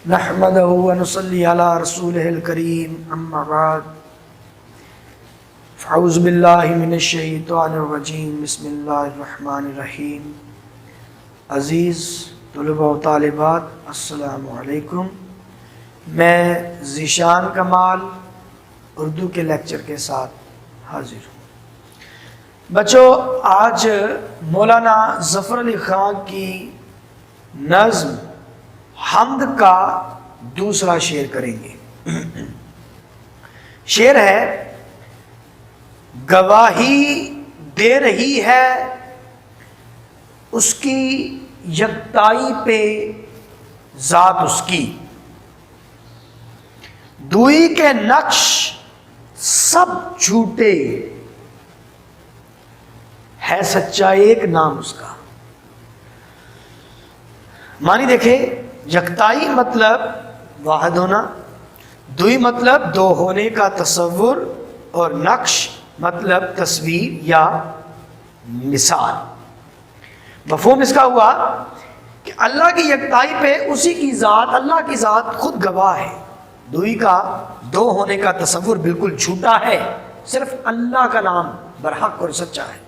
نحمدہ ونصلی علی رسولہ الکریم اما بعد فاعوذ باللہ من الشیطان الرجیم بسم اللہ الرحمن الرحیم۔ عزیز طلبہ و طالبات السلام علیکم، میں ذیشان کمال اردو کے لیکچر کے ساتھ حاضر ہوں۔ بچوں، آج مولانا ظفر علی خان کی نظم حمد کا دوسرا شعر کریں گے۔ شعر ہے: گواہی دے رہی ہے اس کی یکتائی پہ ذات اس کی، دوئی کے نقش سب جھوٹے، ہے سچا ایک نام اس کا۔ معنی دیکھیں، یکتائی مطلب واحد ہونا، دوئی مطلب دو ہونے کا تصور، اور نقش مطلب تصویر یا مثال۔ مفہوم اس کا ہوا کہ اللہ کی یکتائی پہ اسی کی ذات، اللہ کی ذات خود گواہ ہے، دوئی کا دو ہونے کا تصور بالکل جھوٹا ہے، صرف اللہ کا نام برحق اور سچا ہے۔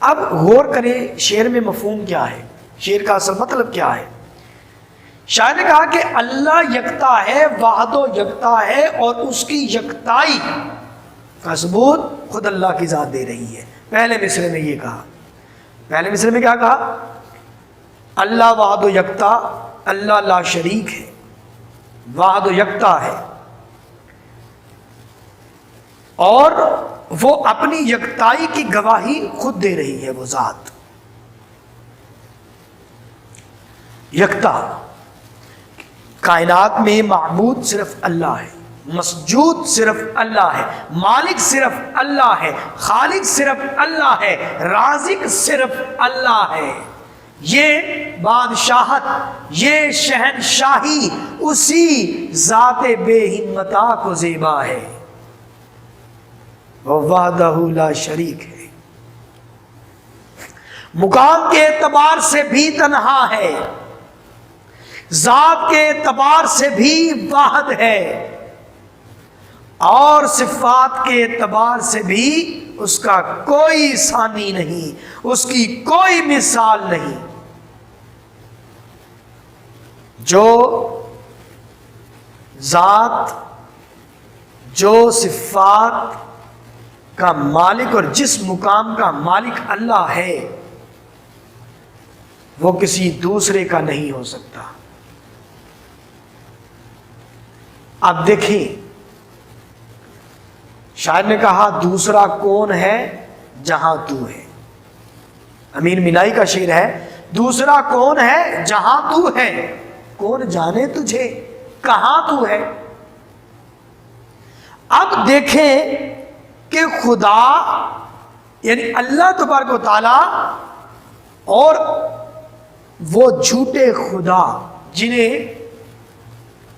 اب غور کریں شعر میں مفہوم کیا ہے، شعر کا اصل مطلب کیا ہے۔ شاعر نے کہا کہ اللہ یکتا ہے، واحد و یکتا ہے، اور اس کی یکتائی کا ثبوت خود اللہ کی ذات دے رہی ہے۔ پہلے مصرے میں یہ کہا، پہلے مصرے میں کیا کہا؟ اللہ واحد و یکتا، اللہ لا شریک ہے، واحد و یکتا ہے، اور وہ اپنی یکتائی کی گواہی خود دے رہی ہے، وہ ذات یکتا۔ کائنات میں معبود صرف اللہ ہے، مسجود صرف اللہ ہے، مالک صرف اللہ ہے، خالق صرف اللہ ہے، رازق صرف اللہ ہے۔ یہ بادشاہت، یہ شہنشاہی اسی ذات بے ہمتا کو زیبا ہے، وہ وحدہ لا شریک ہے، مقام کے اعتبار سے بھی تنہا ہے، ذات کے اعتبار سے بھی واحد ہے، اور صفات کے اعتبار سے بھی اس کا کوئی ثانی نہیں، اس کی کوئی مثال نہیں۔ جو ذات، جو صفات کا مالک اور جس مقام کا مالک اللہ ہے، وہ کسی دوسرے کا نہیں ہو سکتا۔ اب دیکھیں، شاعر نے کہا دوسرا کون ہے جہاں تو ہے۔ امین مینائی کا شعر ہے: دوسرا کون ہے جہاں تو ہے، کون جانے تجھے کہاں تو ہے۔ اب دیکھیں کہ خدا یعنی اللہ تبارک و تعالی اور وہ جھوٹے خدا جنہیں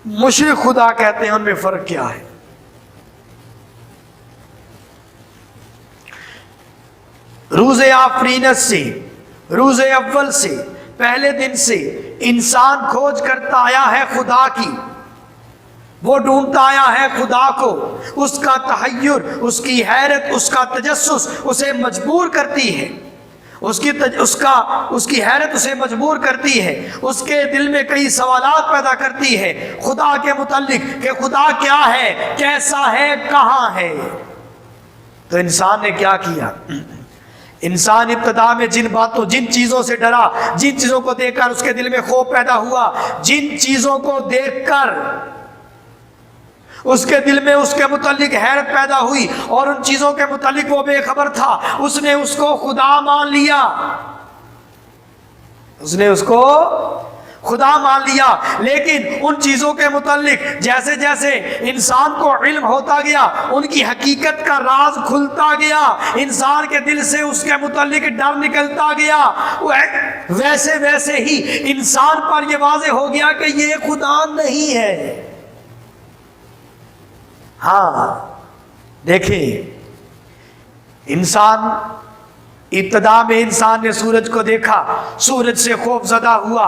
مشرک خدا کہتے ہیں، ان میں فرق کیا ہے۔ روز آفرینت سے، روز اول سے، پہلے دن سے انسان کھوج کرتا آیا ہے خدا کی، وہ ڈھونڈتا آیا ہے خدا کو، اس کا تحیر، اس کی حیرت، اس کا تجسس اسے مجبور کرتی ہے، اس کی حیرت اسے مجبور کرتی ہے، اس کے دل میں کئی سوالات پیدا کرتی ہے خدا کے متعلق کہ خدا کیا ہے، کیسا ہے، کہاں ہے۔ تو انسان نے کیا کیا؟ انسان ابتدا میں جن چیزوں سے ڈرا، جن چیزوں کو دیکھ کر اس کے دل میں خوف پیدا ہوا، جن چیزوں کو دیکھ کر اس کے دل میں اس کے متعلق حیرت پیدا ہوئی، اور ان چیزوں کے متعلق وہ بے خبر تھا، اس نے اس کو خدا مان لیا، اس نے اس کو خدا مان لیا۔ لیکن ان چیزوں کے متعلق جیسے جیسے انسان کو علم ہوتا گیا، ان کی حقیقت کا راز کھلتا گیا، انسان کے دل سے اس کے متعلق ڈر نکلتا گیا، ویسے ویسے ہی انسان پر یہ واضح ہو گیا کہ یہ خدا نہیں ہے۔ ہاں دیکھیں، انسان ابتدا میں انسان نے سورج کو دیکھا، سورج سے خوف زدہ ہوا،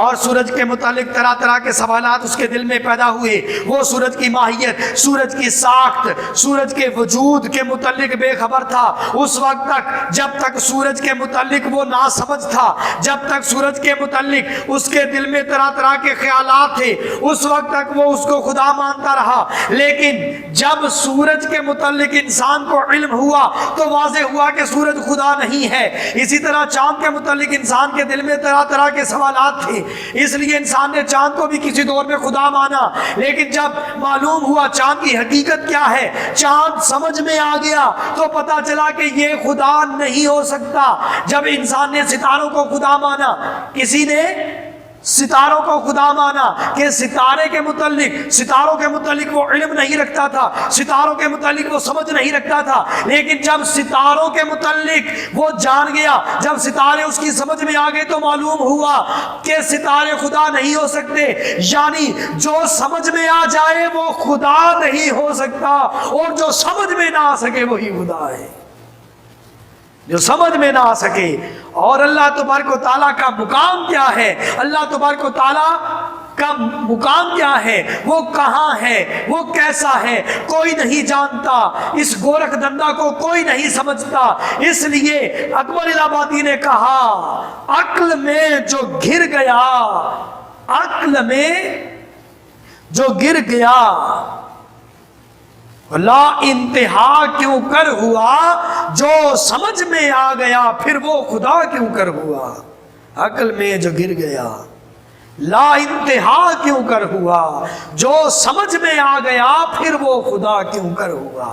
اور سورج کے متعلق طرح طرح کے سوالات اس کے دل میں پیدا ہوئے. وہ سورج کی ماہیت، سورج کی ساخت، سورج کے وجود کے متعلق بے خبر تھا اس وقت تک جب تک سورج کے متعلق وہ ناسمجھ تھا، جب تک سورج کے متعلق اس کے دل میں طرح طرح کے خیالات تھے اس وقت تک وہ اس کو خدا مانتا رہا. لیکن جب سورج کے متعلق انسان کو علم ہوا تو واضح ہوا کہ سورج خدا نہیں ہے. اسی طرح چاند کے متعلق انسان کے دل میں طرح طرح کے سوالات تھے، اس لیے انسان نے چاند کو بھی کسی دور میں خدا مانا. لیکن جب معلوم ہوا چاند کی حقیقت کیا ہے، چاند سمجھ میں آ گیا تو پتا چلا کہ یہ خدا نہیں ہو سکتا. جب انسان نے ستاروں کو خدا مانا، کسی نے ستاروں کو خدا مانا کہ ستاروں کے متعلق وہ علم نہیں رکھتا تھا، ستاروں کے متعلق وہ سمجھ نہیں رکھتا تھا. لیکن جب ستاروں کے متعلق وہ جان گیا، جب ستارے اس کی سمجھ میں آ گئے تو معلوم ہوا کہ ستارے خدا نہیں ہو سکتے. یعنی جو سمجھ میں آ جائے وہ خدا نہیں ہو سکتا، اور جو سمجھ میں نہ آ سکے وہی خدا ہے، جو سمجھ میں نہ آ سکے. اور اللہ تبارک و تعالیٰ کا مقام کیا ہے، اللہ تبارک و تعالیٰ کا مقام کیا ہے، وہ کہاں ہے، وہ کیسا ہے، کوئی نہیں جانتا. اس گورکھ دندا کو کوئی نہیں سمجھتا. اس لیے اکبر الہ آبادی نے کہا عقل میں جو گر گیا، عقل میں جو گر گیا لا انتہا کیوں کر ہوا، جو سمجھ میں آ گیا پھر وہ خدا کیوں کر ہوا. عقل میں جو گر گیا لا انتہا کیوں کر ہوا، جو سمجھ میں آ گیا پھر وہ خدا کیوں کر ہوا.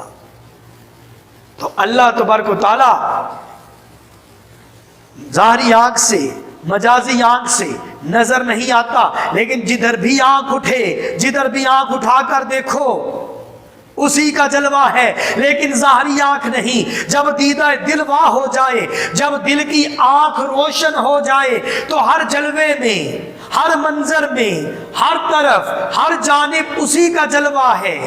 تو اللہ تبارک و تعالی ظاہری آنکھ سے، مجازی آنکھ سے نظر نہیں آتا، لیکن جدھر بھی آنکھ اٹھے، جدھر بھی آنکھ اٹھا کر دیکھو اسی کا جلوہ ہے. لیکن ظاہری آنکھ نہیں. جب دیدہ دل واہ ہو جائے، جب دل کی آنکھ روشن ہو جائے تو ہر جلوے میں، ہر منظر میں، ہر طرف، ہر جانب اسی کا جلوہ ہے،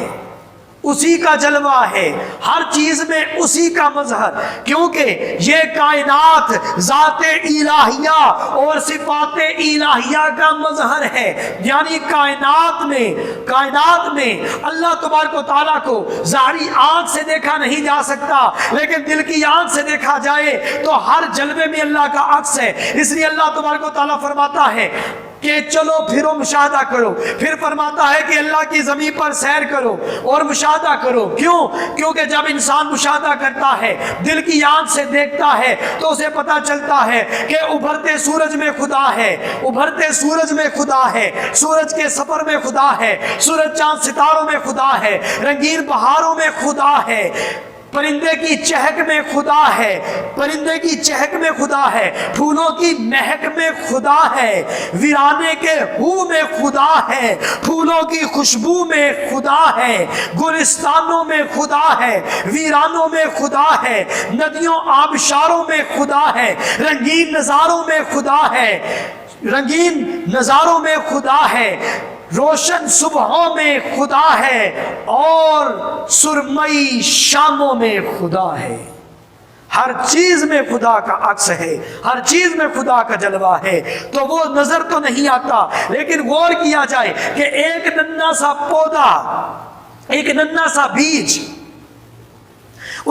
اسی کا جلوہ ہے، ہر چیز میں اسی کا مظہر. کیونکہ یہ کائنات ذات الہیہ اور صفات الہیہ کا مظہر ہے. یعنی کائنات میں اللہ تبارک و تعالیٰ کو ظاہری آنکھ سے دیکھا نہیں جا سکتا، لیکن دل کی آنکھ سے دیکھا جائے تو ہر جلوے میں اللہ کا عکس ہے. اس لیے اللہ تبارک و تعالیٰ فرماتا ہے کہ چلو پھرو مشاہدہ کرو. پھر فرماتا ہے کہ اللہ کی زمین پر سیر کرو اور مشاہدہ کرو. کیوں؟ کیونکہ جب انسان مشاہدہ کرتا ہے، دل کی آنکھ سے دیکھتا ہے تو اسے پتا چلتا ہے کہ ابھرتے سورج میں خدا ہے، ابھرتے سورج میں خدا ہے، سورج کے سفر میں خدا ہے، سورج چاند ستاروں میں خدا ہے، رنگین بہاروں میں خدا ہے، پرندے کی چہک میں خدا ہے، پرندے کی چہک میں خدا ہے، پھولوں کی مہک میں خدا ہے، ویرانے کے ہو میں خدا ہے، پھولوں کی خوشبو میں خدا ہے، گلستانوں میں خدا ہے، ویرانوں میں خدا ہے، ندیوں آبشاروں میں خدا ہے، رنگین نظاروں میں خدا ہے، رنگین نظاروں میں خدا ہے، روشن صبحوں میں خدا ہے، اور سرمئی شاموں میں خدا ہے. ہر چیز میں خدا کا عکس ہے، ہر چیز میں خدا کا جلوہ ہے. تو وہ نظر تو نہیں آتا، لیکن غور کیا جائے کہ ایک ننھا سا پودا، ایک ننھا سا بیج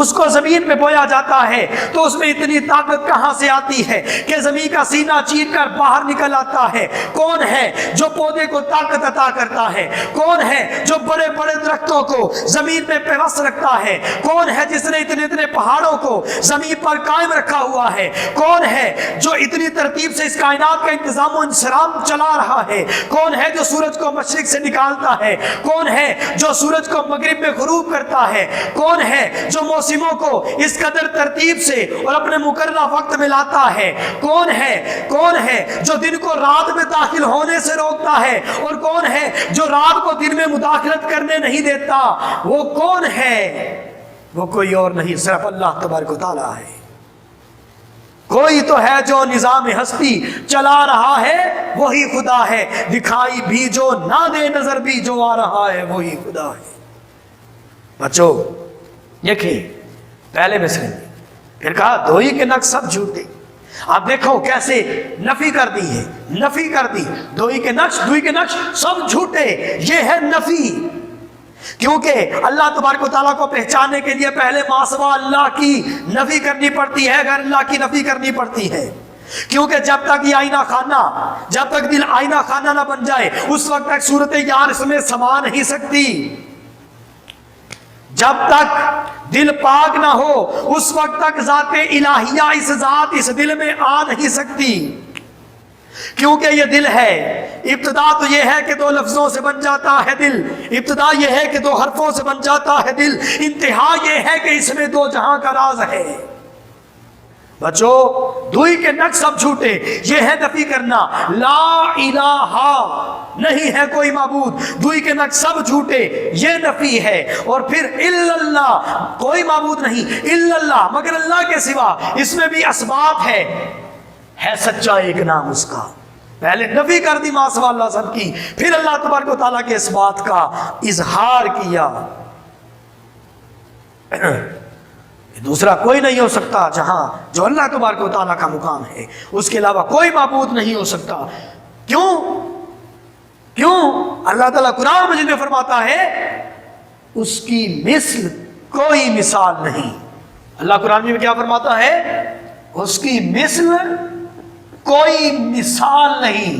اس کو زمین میں بویا جاتا ہے تو اس میں اتنی طاقت کہاں سے آتی ہے کہ زمین کا سینہ چیر کر باہر نکل آتا ہے. کون ہے جو پودے کو طاقت عطا کرتا ہے؟ کون ہے جو بڑے بڑے درختوں کو زمین میں پیوست رکھتا ہے؟ کون ہے جس نے اتنے پہاڑوں کو زمین پر قائم رکھا ہوا ہے؟ کون ہے جو اتنی ترتیب سے اس کائنات کا انتظام و انصرام چلا رہا ہے؟ کون ہے جو سورج کو مشرق سے نکالتا ہے؟ کون ہے جو سورج کو مغرب میں غروب کرتا ہے؟ کون ہے جو موسموں کو اس قدر ترتیب سے اور اپنے مقررہ وقت میں لاتا ہے؟ کون ہے جو دن کو رات میں داخل ہونے سے روکتا ہے؟ اور کون ہے جو رات کو دن میں مداخلت کرنے نہیں دیتا؟ وہ کون ہے؟ وہ کوئی اور نہیں، صرف اللہ تبارک و تعالیٰ ہے. کوئی تو ہے جو نظام ہستی چلا رہا ہے، وہی خدا ہے. دکھائی بھی جو نہ دے، نظر بھی جو آ رہا ہے، وہی خدا ہے. بچو دیکھیں پہلے مصرے میں، پھر کہا دھوئی کے نقش سب جھوٹے. اب دیکھو کیسے نفی کر دی ہے، نفی کر دی، دوئی کے نقش سب جھوٹے، یہ ہے نفی۔ کیونکہ اللہ تبارک و تعالیٰ کو پہچاننے کے لیے پہلے ما سوا اللہ کی نفی کرنی پڑتی ہے، غیر اللہ کی نفی کرنی پڑتی ہے۔ کیونکہ جب تک یہ آئینہ خانہ، جب تک دل آئینہ خانہ نہ بن جائے اس وقت تک صورت یار اس میں سما نہیں سکتی۔ جب تک دل پاک نہ ہو اس وقت تک ذات الہیہ اس ذات اس دل میں آ نہیں سکتی۔ کیونکہ یہ دل ہے، ابتدا تو یہ ہے کہ 2 لفظوں سے بن جاتا ہے دل، ابتدا یہ ہے کہ 2 حرفوں سے بن جاتا ہے دل، انتہا یہ ہے کہ اس میں 2 جہاں کا راز ہے۔ بچو دوئی کے نقش سب جھوٹے، یہ ہے نفی کرنا، لا الہ نہیں ہے کوئی معبود، دوئی کے نقش سب جھوٹے، یہ نفی ہے۔ اور پھر الا اللہ، کوئی معبود نہیں الا اللہ مگر اللہ کے سوا، اس میں بھی اسباب ہے سچا ایک نام اس کا۔ پہلے نفی کر دی ما سوا اللہ سب کی، پھر اللہ تبارک و تعالیٰ کے اس بات کا اظہار کیا، دوسرا کوئی نہیں ہو سکتا جہاں جو اللہ تبارک و تعالیٰ کا مقام ہے، اس کے علاوہ کوئی معبود نہیں ہو سکتا۔ کیوں اللہ تعالیٰ قرآن مجید میں فرماتا ہے اس کی مثل کوئی مثال نہیں۔ اللہ قرآن میں کیا فرماتا ہے؟ اس کی مثل کوئی مثال نہیں۔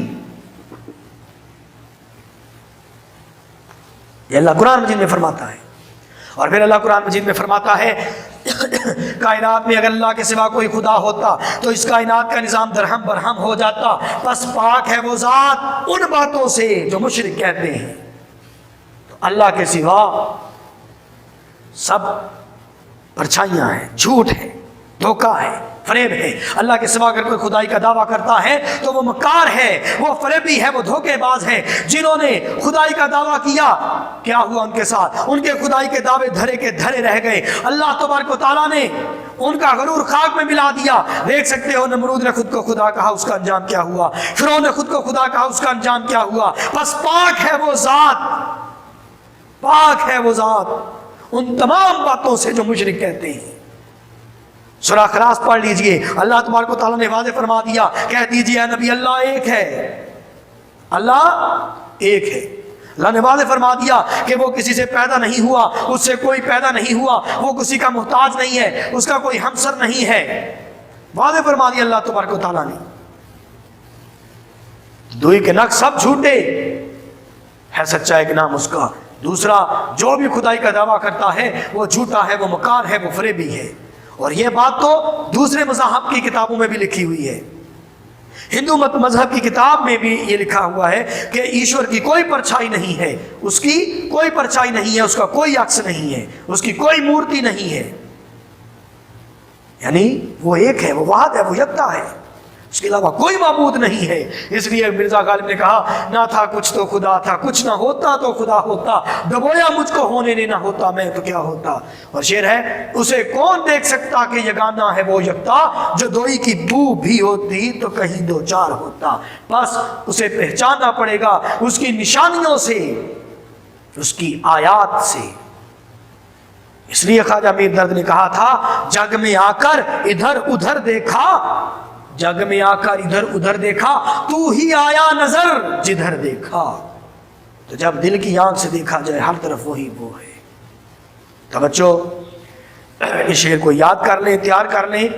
یہ اللہ قرآن مجید میں فرماتا ہے۔ اور پھر اللہ قرآن مجید میں فرماتا ہے کائنات میں اگر اللہ کے سوا کوئی خدا ہوتا تو اس کائنات کا نظام درہم برہم ہو جاتا، بس پاک ہے وہ ذات ان باتوں سے جو مشرک کہتے ہیں۔ تو اللہ کے سوا سب پرچھائیاں ہیں، جھوٹ ہے، دھوکہ ہے، فریب ہے۔ اللہ کے سوا اگر کوئی خدائی کا دعویٰ کرتا ہے تو وہ مکار ہے، وہ فریبی ہے، وہ دھوکے باز ہے۔ جنہوں نے خدائی کا دعویٰ کیا کیا ہوا ان کے ساتھ؟ ان کے خدائی کے دعوے دھرے کے دھرے رہ گئے۔ اللہ تبارک و تعالیٰ نے ان کا غرور خاک میں ملا دیا۔ دیکھ سکتے ہو نمرود نے خود کو خدا کہا، اس کا انجام کیا ہوا؟ فرعون نے خود کو خدا کہا، اس کا انجام کیا ہوا؟ بس پاک ہے وہ ذات، پاک ہے وہ ذات ان تمام باتوں سے جو مشرک کہتے ہیں۔ سورہ اخلاص پڑھ لیجئے، اللہ تبارک و تعالیٰ نے واضح فرما دیا، کہہ دیجئے اے نبی اللہ ایک ہے، اللہ ایک ہے۔ اللہ نے واضح فرما دیا کہ وہ کسی سے پیدا نہیں ہوا، اس سے کوئی پیدا نہیں ہوا، وہ کسی کا محتاج نہیں ہے، اس کا کوئی ہمسر نہیں ہے، واضح فرما دیا اللہ تبارک و تعالیٰ نے۔ دوئی کے نقش سب جھوٹے، ہے سچا ایک نام اس کا۔ دوسرا جو بھی خدائی کا دعویٰ کرتا ہے وہ جھوٹا ہے، وہ مکار ہے، وہ فریبی ہے۔ اور یہ بات تو دوسرے مذاہب کی کتابوں میں بھی لکھی ہوئی ہے۔ ہندو مذہب کی کتاب میں بھی یہ لکھا ہوا ہے کہ ایشور کی کوئی پرچھائی نہیں ہے، اس کی کوئی پرچھائی نہیں ہے، اس کا کوئی عکس نہیں ہے، اس کی کوئی مورتی نہیں ہے، یعنی وہ ایک ہے، وہ واحد ہے، وہ یکتا ہے، اس کے علاوہ کوئی معبود نہیں ہے۔ اس لیے مرزا غالب نے کہا نہ تھا کچھ تو خدا تھا، کچھ نہ ہوتا تو خدا ہوتا، دبویا مجھ کو ہونے نے نہ ہوتا میں تو کیا ہوتا۔ اور شعر ہے اسے کون دیکھ سکتا کہ یگانہ ہے وہ یکتا، جو دوئی کی بو بھی ہوتی تو کہیں دو چار ہوتا۔ بس اسے پہچاننا پڑے گا اس کی نشانیوں سے، اس کی آیات سے۔ اس لیے خواجہ میر درد نے کہا تھا جگ میں آ کر ادھر ادھر دیکھا، جگ میں آ کر ادھر ادھر دیکھا، تو ہی آیا نظر جدھر دیکھا۔ تو جب دل کی آنکھ سے دیکھا جائے ہر طرف وہی وہ ہے۔ تو بچوں اس شعر کو یاد کر لیں، تیار کر لیں،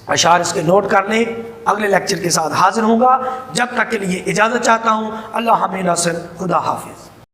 اشعار اس کے نوٹ کر لیں۔ اگلے لیکچر کے ساتھ حاضر ہوں گا، جب تک کے لیے اجازت چاہتا ہوں۔ اللہ ہمیں نصر، خدا حافظ۔